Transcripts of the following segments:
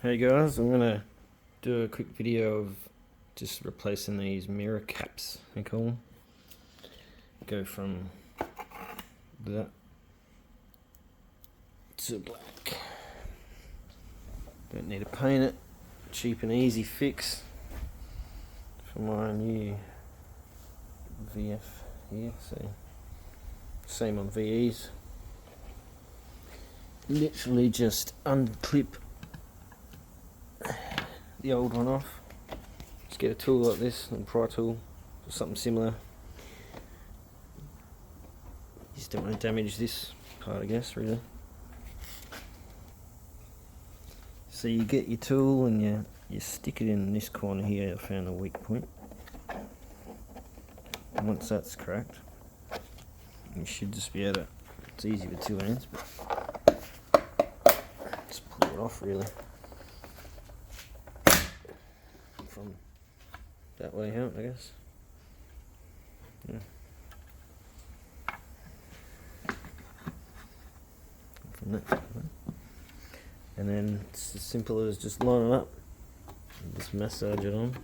Hey guys, I'm gonna do a quick video of just replacing these mirror caps, I call them. Go from that to black. Don't need to paint it. Cheap and easy fix for my new VF here. So same on VEs. Literally just unclip the old one off. Just get a tool like this, a pry tool or something similar. You just don't want to damage this part, I guess, really. So you get your tool and you stick it in this corner here. I found a weak point. And once that's cracked, you should just be able to, it's easy with two hands, but just pull it off really. From that way out, I guess. Yeah. From that way. And then it's as simple as just line it up and just massage it on.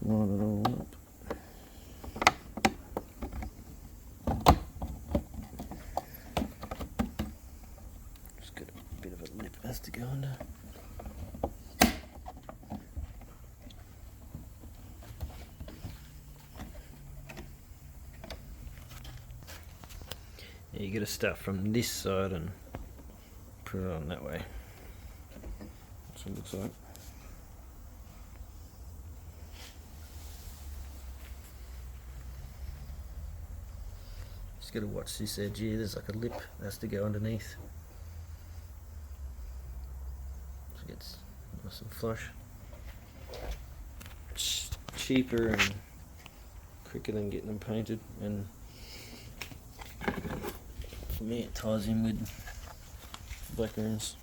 Line it all up. Just got a bit of a lip has to go under. Yeah, you got to start from this side and put it on that way. That's what it looks like. Just got to watch this edge here. There's like a lip that has to go underneath. So it gets nice and flush. It's cheaper and quicker than getting them painted, and for me it ties in with black rooms.